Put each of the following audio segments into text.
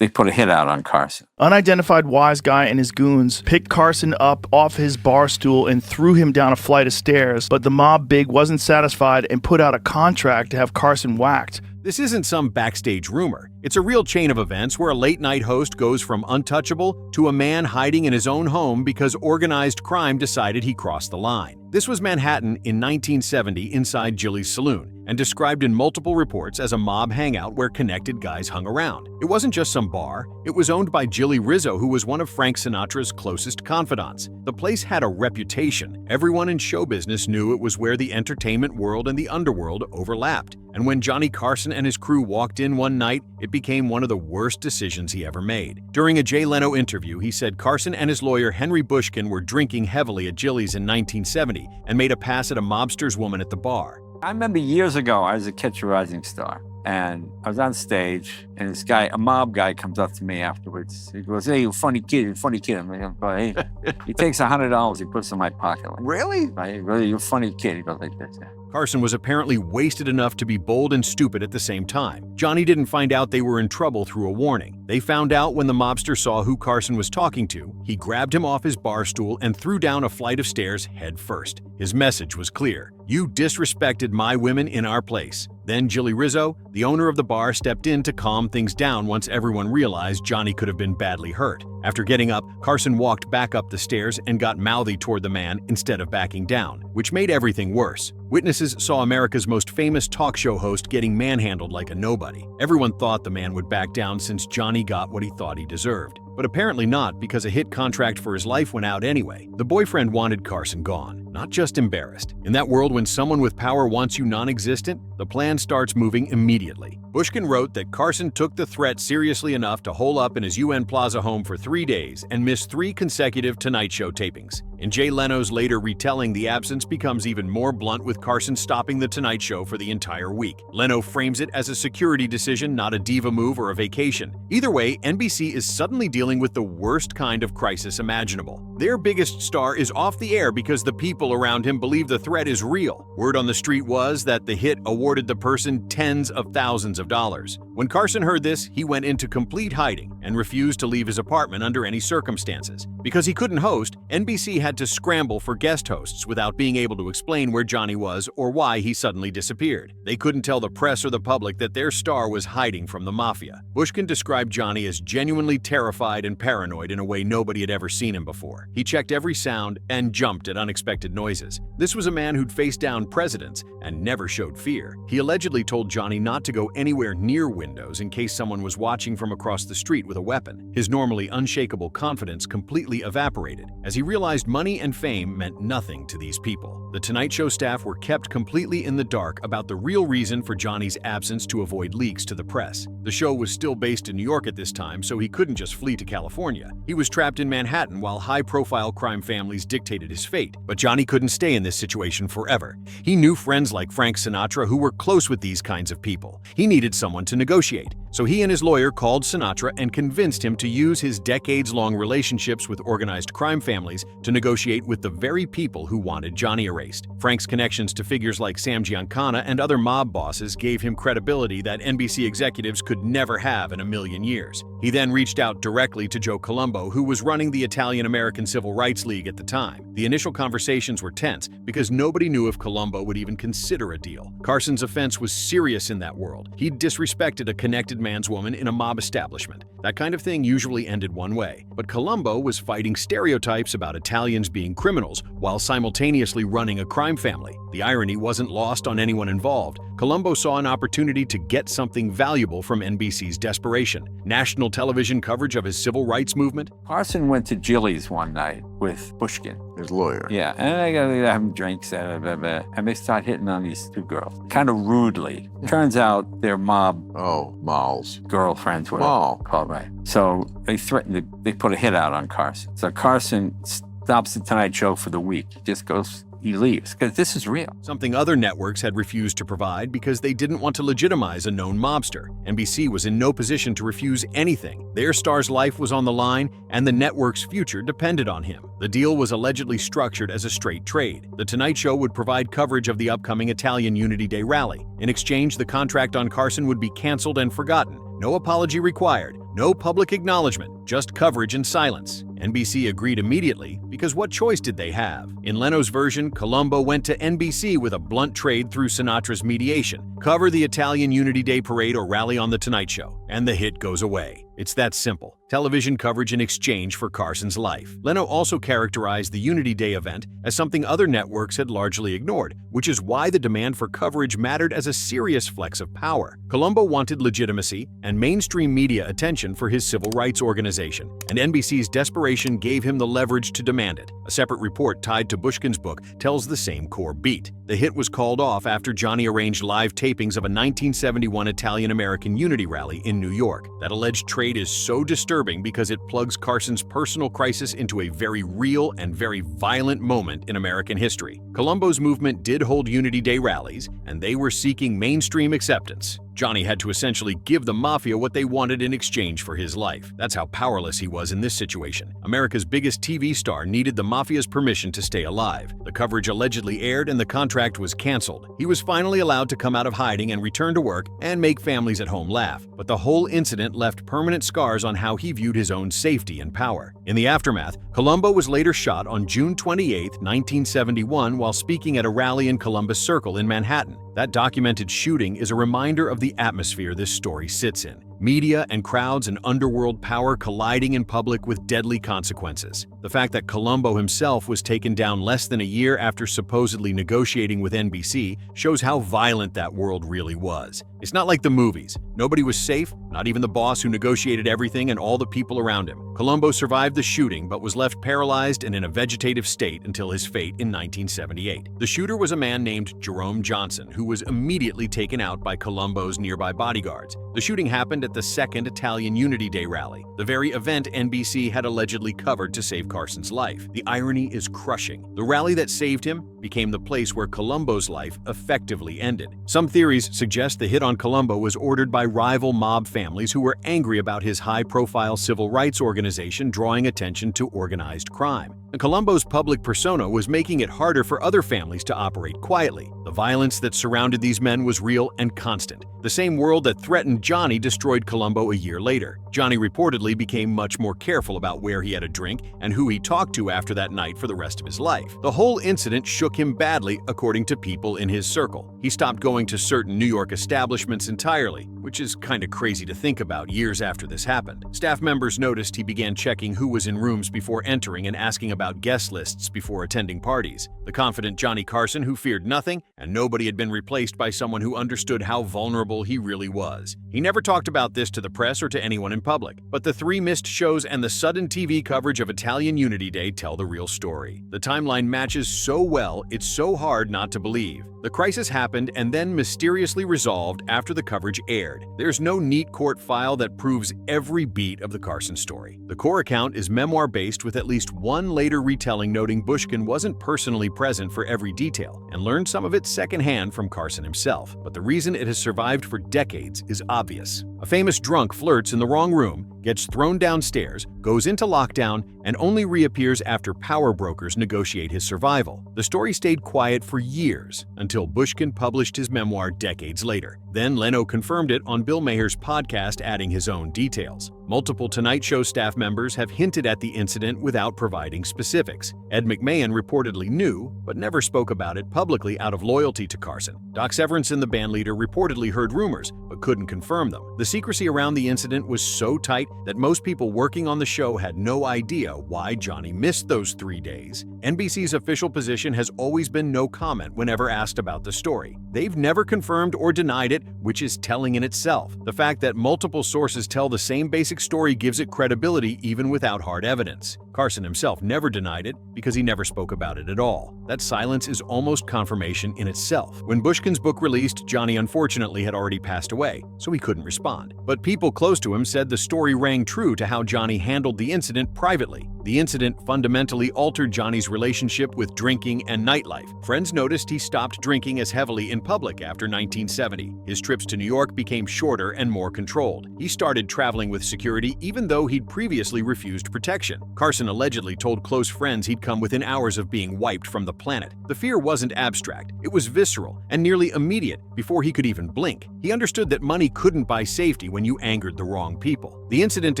they put a hit out on Carson. Unidentified wise guy and his goons picked Carson up off his bar stool and threw him down a flight of stairs, but the mob big wasn't satisfied and put out a contract to have Carson whacked. This isn't some backstage rumor. It's a real chain of events where a late-night host goes from untouchable to a man hiding in his own home because organized crime decided he crossed the line. This was Manhattan in 1970 inside Jilly's Saloon, and described in multiple reports as a mob hangout where connected guys hung around. It wasn't just some bar. It was owned by Jilly Rizzo, who was one of Frank Sinatra's closest confidants. The place had a reputation. Everyone in show business knew it was where the entertainment world and the underworld overlapped. And when Johnny Carson and his crew walked in one night, it became one of the worst decisions he ever made. During a Jay Leno interview, he said Carson and his lawyer Henry Bushkin were drinking heavily at Jilly's in 1970 and made a pass at a mobster's woman at the bar. I remember years ago, I was a Catch a Rising Star, and I was on stage, and this guy, a mob guy, comes up to me afterwards. He goes, "Hey, you funny kid, you funny kid." I'm like, "Hey." He takes $100, he puts it in my pocket. Like, Really? "Really, you're a funny kid." He goes like this. Yeah. Carson was apparently wasted enough to be bold and stupid at the same time. Johnny didn't find out they were in trouble through a warning. They found out when the mobster saw who Carson was talking to. He grabbed him off his bar stool and threw down a flight of stairs head first. His message was clear. "You disrespected my women in our place." Then Jilly Rizzo, the owner of the bar, stepped in to calm things down once everyone realized Johnny could have been badly hurt. After getting up, Carson walked back up the stairs and got mouthy toward the man instead of backing down, which made everything worse. Witnesses saw America's most famous talk show host getting manhandled like a nobody. Everyone thought the man would back down since Johnny got what he thought he deserved. But apparently not, because a hit contract for his life went out anyway. The boyfriend wanted Carson gone, not just embarrassed. In that world, when someone with power wants you non-existent, the plan starts moving immediately. Bushkin wrote that Carson took the threat seriously enough to hole up in his UN Plaza home for 3 days and miss 3 consecutive Tonight Show tapings. In Jay Leno's later retelling, the absence becomes even more blunt, with Carson stopping the Tonight Show for the entire week. Leno frames it as a security decision, not a diva move or a vacation. Either way, NBC is suddenly dealing with the worst kind of crisis imaginable. Their biggest star is off the air because the people around him believe the threat is real. Word on the street was that the hit awarded the person tens of thousands of dollars. When Carson heard this, he went into complete hiding and refused to leave his apartment under any circumstances. Because he couldn't host, NBC had to scramble for guest hosts without being able to explain where Johnny was or why he suddenly disappeared. They couldn't tell the press or the public that their star was hiding from the mafia. Bushkin described Johnny as genuinely terrified and paranoid in a way nobody had ever seen him before. He checked every sound and jumped at unexpected noises. This was a man who'd faced down presidents and never showed fear. He allegedly told Johnny not to go anywhere near windows in case someone was watching from across the street with a weapon. His normally unshakable confidence completely evaporated as he realized money and fame meant nothing to these people. The Tonight Show staff were kept completely in the dark about the real reason for Johnny's absence to avoid leaks to the press. The show was still based in New York at this time, so he couldn't just flee to California. He was trapped in Manhattan while high-profile crime families dictated his fate. But Johnny couldn't stay in this situation forever. He knew friends like Frank Sinatra who were close with these kinds of people. He needed someone to negotiate. So he and his lawyer called Sinatra and convinced him to use his decades-long relationships with organized crime families to negotiate with the very people who wanted Johnny erased. Frank's connections to figures like Sam Giancana and other mob bosses gave him credibility that NBC executives could never have in a million years. He then reached out directly to Joe Columbo, who was running the Italian-American Civil Rights League at the time. The initial conversations were tense because nobody knew if Columbo would even consider a deal. Carson's offense was serious in that world. He'd disrespected a connected man's woman in a mob establishment. That kind of thing usually ended one way. But Columbo was fighting stereotypes about Italians being criminals while simultaneously running a crime family. The irony wasn't lost on anyone involved. Columbo saw an opportunity to get something valuable from NBC's desperation: national television coverage of his civil rights movement. Carson went to Jilly's one night with Bushkin, his lawyer. Yeah, and they got having drinks, and they start hitting on these 2 girls, kind of rudely. Turns out they're mob Malls. girlfriends, whatever it's called, right? So they threatened, they put a hit out on Carson. So Carson stops the Tonight Show for the week. He just goes, he leaves, because this is real. Something other networks had refused to provide because they didn't want to legitimize a known mobster. NBC was in no position to refuse anything. Their star's life was on the line, and the network's future depended on him. The deal was allegedly structured as a straight trade. The Tonight Show would provide coverage of the upcoming Italian Unity Day rally. In exchange, the contract on Carson would be canceled and forgotten. No apology required. No public acknowledgement, just coverage and silence. NBC agreed immediately because what choice did they have? In Leno's version, Columbo went to NBC with a blunt trade through Sinatra's mediation: cover the Italian Unity Day parade or rally on The Tonight Show, and the hit goes away. It's that simple. Television coverage in exchange for Carson's life. Leno also characterized the Unity Day event as something other networks had largely ignored, which is why the demand for coverage mattered as a serious flex of power. Columbo wanted legitimacy and mainstream media attention for his civil rights organization, and NBC's desperation gave him the leverage to demand it. A separate report tied to Bushkin's book tells the same core beat. The hit was called off after Johnny arranged live tapings of a 1971 Italian-American unity rally in New York. That alleged trade is so disturbing because it plugs Carson's personal crisis into a very real and very violent moment in American history. Columbo's movement did hold Unity Day rallies, and they were seeking mainstream acceptance. Johnny had to essentially give the mafia what they wanted in exchange for his life. That's how powerless he was in this situation. America's biggest TV star needed the mafia's permission to stay alive. The coverage allegedly aired and the contract was canceled. He was finally allowed to come out of hiding and return to work and make families at home laugh. But the whole incident left permanent scars on how he viewed his own safety and power. In the aftermath, Columbo was later shot on June 28, 1971, while speaking at a rally in Columbus Circle in Manhattan. That documented shooting is a reminder of the atmosphere this story sits in. Media and crowds and underworld power colliding in public with deadly consequences. The fact that Columbo himself was taken down less than a year after supposedly negotiating with NBC shows how violent that world really was. It's not like the movies. Nobody was safe, not even the boss who negotiated everything and all the people around him. Columbo survived the shooting but was left paralyzed and in a vegetative state until his fate in 1978. The shooter was a man named Jerome Johnson, who was immediately taken out by Columbo's nearby bodyguards. The shooting happened at the second Italian Unity Day rally, the very event NBC had allegedly covered to save Carson's life. The irony is crushing. The rally that saved him became the place where Columbo's life effectively ended. Some theories suggest the hit on Columbo was ordered by rival mob families who were angry about his high-profile civil rights organization drawing attention to organized crime. And Columbo's public persona was making it harder for other families to operate quietly. The violence that surrounded these men was real and constant. The same world that threatened Johnny destroyed Columbo a year later. Johnny reportedly became much more careful about where he had a drink and who he talked to after that night for the rest of his life. The whole incident shook him badly, according to people in his circle. He stopped going to certain New York establishments entirely, which is kind of crazy to think about years after this happened. Staff members noticed he began checking who was in rooms before entering and asking about guest lists before attending parties. The confident Johnny Carson, who feared nothing, and nobody had been replaced by someone who understood how vulnerable he really was. He never talked about this to the press or to anyone in public, but the 3 missed shows and the sudden TV coverage of Italian Unity Day tell the real story. The timeline matches so well, it's so hard not to believe. The crisis happened and then mysteriously resolved after the coverage aired. There's no neat court file that proves every beat of the Carson story. The core account is memoir-based, with at least one later retelling noting Bushkin wasn't personally present for every detail and learned some of it secondhand from Carson himself. But the reason it has survived for decades is obvious. A famous drunk flirts in the wrong room, gets thrown downstairs, goes into lockdown, and only reappears after power brokers negotiate his survival. The story stayed quiet for years until Bushkin published his memoir decades later. Then Leno confirmed it on Bill Maher's podcast, adding his own details. Multiple Tonight Show staff members have hinted at the incident without providing specifics. Ed McMahon reportedly knew, but never spoke about it publicly out of loyalty to Carson. Doc Severinsen, the bandleader, reportedly heard rumors, but couldn't confirm them. The secrecy around the incident was so tight that most people working on the show had no idea why Johnny missed those 3 days. NBC's official position has always been no comment whenever asked about the story. They've never confirmed or denied it, which is telling in itself. The fact that multiple sources tell the same basic story gives it credibility even without hard evidence. Carson himself never denied it because he never spoke about it at all. That silence is almost confirmation in itself. When Bushkin's book released, Johnny unfortunately had already passed away, so he couldn't respond. But people close to him said the story rang true to how Johnny handled the incident privately. The incident fundamentally altered Johnny's relationship with drinking and nightlife. Friends noticed he stopped drinking as heavily in public after 1970. His trips to New York became shorter and more controlled. He started traveling with security even though he'd previously refused protection. Carson Carson allegedly told close friends he'd come within hours of being wiped from the planet. The fear wasn't abstract, it was visceral and nearly immediate before he could even blink. He understood that money couldn't buy safety when you angered the wrong people. The incident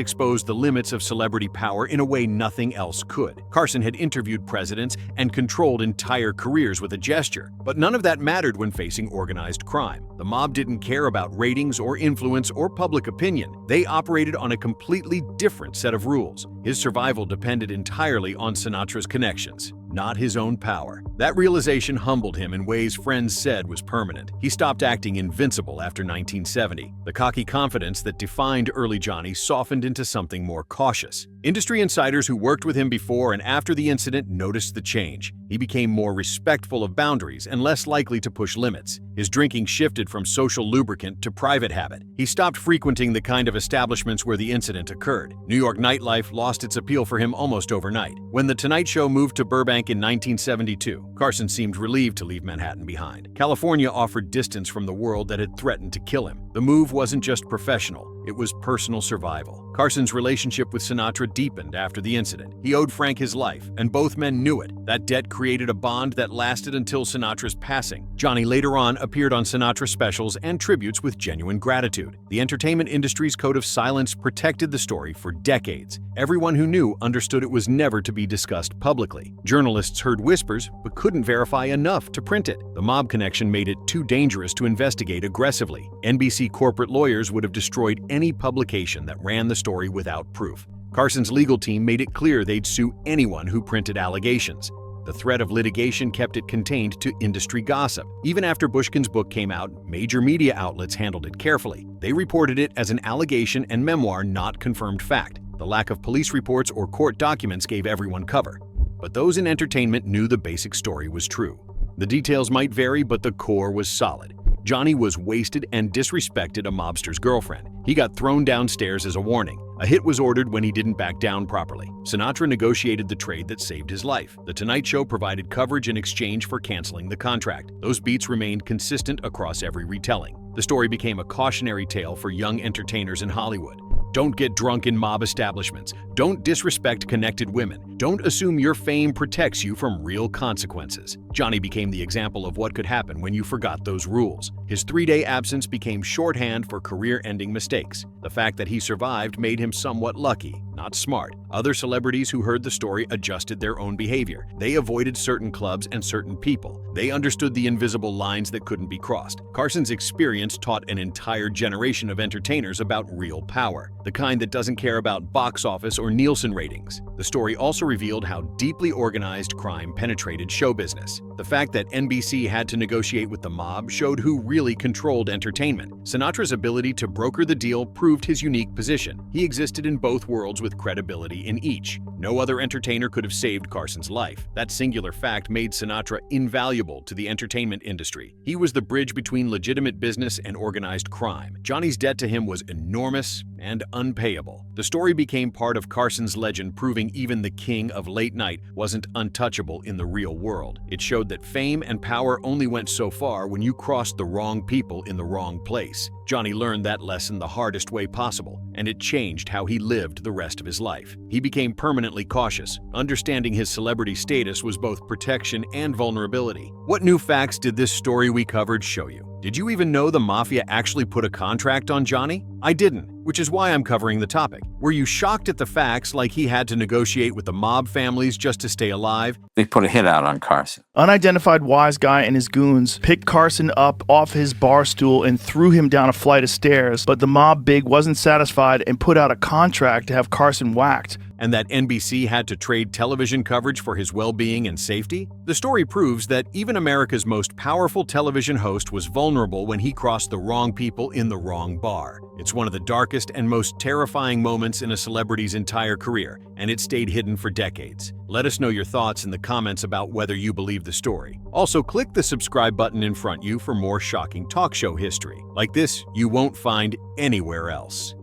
exposed the limits of celebrity power in a way nothing else could. Carson had interviewed presidents and controlled entire careers with a gesture, but none of that mattered when facing organized crime. The mob didn't care about ratings or influence or public opinion. They operated on a completely different set of rules. His survival depended entirely on Sinatra's connections, not his own power. That realization humbled him in ways friends said was permanent. He stopped acting invincible after 1970. The cocky confidence that defined early Johnny softened into something more cautious. Industry insiders who worked with him before and after the incident noticed the change. He became more respectful of boundaries and less likely to push limits. His drinking shifted from social lubricant to private habit. He stopped frequenting the kind of establishments where the incident occurred. New York nightlife lost its appeal for him almost overnight. When The Tonight Show moved to Burbank in 1972, Carson seemed relieved to leave Manhattan behind. California offered distance from the world that had threatened to kill him. The move wasn't just professional, it was personal survival. Carson's relationship with Sinatra deepened after the incident. He owed Frank his life, and both men knew it. That debt created a bond that lasted until Sinatra's passing. Johnny later on appeared on Sinatra specials and tributes with genuine gratitude. The entertainment industry's code of silence protected the story for decades. Everyone who knew understood it was never to be discussed publicly. Journalists heard whispers, but couldn't verify enough to print it. The mob connection made it too dangerous to investigate aggressively. NBC corporate lawyers would have destroyed any publication that ran the story without proof. Carson's legal team made it clear they'd sue anyone who printed allegations. The threat of litigation kept it contained to industry gossip. Even after Bushkin's book came out, major media outlets handled it carefully. They reported it as an allegation and memoir, not confirmed fact. The lack of police reports or court documents gave everyone cover. But those in entertainment knew the basic story was true. The details might vary, but the core was solid. Johnny was wasted and disrespected a mobster's girlfriend. He got thrown downstairs as a warning. A hit was ordered when he didn't back down properly. Sinatra negotiated the trade that saved his life. The Tonight Show provided coverage in exchange for canceling the contract. Those beats remained consistent across every retelling. The story became a cautionary tale for young entertainers in Hollywood. Don't get drunk in mob establishments. Don't disrespect connected women. Don't assume your fame protects you from real consequences. Johnny became the example of what could happen when you forgot those rules. His 3-day absence became shorthand for career-ending mistakes. The fact that he survived made him somewhat lucky, not smart. Other celebrities who heard the story adjusted their own behavior. They avoided certain clubs and certain people. They understood the invisible lines that couldn't be crossed. Carson's experience taught an entire generation of entertainers about real power, the kind that doesn't care about box office or Nielsen ratings. The story also revealed how deeply organized crime penetrated show business. The fact that NBC had to negotiate with the mob showed who really controlled entertainment. Sinatra's ability to broker the deal proved his unique position. He existed in both worlds with credibility in each. No other entertainer could have saved Carson's life. That singular fact made Sinatra invaluable to the entertainment industry. He was the bridge between legitimate business and organized crime. Johnny's debt to him was enormous and unpayable. The story became part of Carson's legend, proving even the king of late night wasn't untouchable in the real world. It showed that fame and power only went so far when you crossed the wrong people in the wrong place. Johnny learned that lesson the hardest way possible, and it changed how he lived the rest of his life. He became permanently cautious. Understanding his celebrity status was both protection and vulnerability. What new facts did this story we covered show you? Did you even know the mafia actually put a contract on Johnny? I didn't, which is why I'm covering the topic. Were you shocked at the facts, like he had to negotiate with the mob families just to stay alive? They put a hit out on Carson. Unidentified wise guy and his goons picked Carson up off his bar stool and threw him down a flight of stairs, but the mob big wasn't satisfied and put out a contract to have Carson whacked. And that NBC had to trade television coverage for his well-being and safety? The story proves that even America's most powerful television host was vulnerable when he crossed the wrong people in the wrong bar. It's one of the darkest and most terrifying moments in a celebrity's entire career, and it stayed hidden for decades. Let us know your thoughts in the comments about whether you believe the story. Also, click the subscribe button in front of you for more shocking talk show history. Like this, you won't find anywhere else.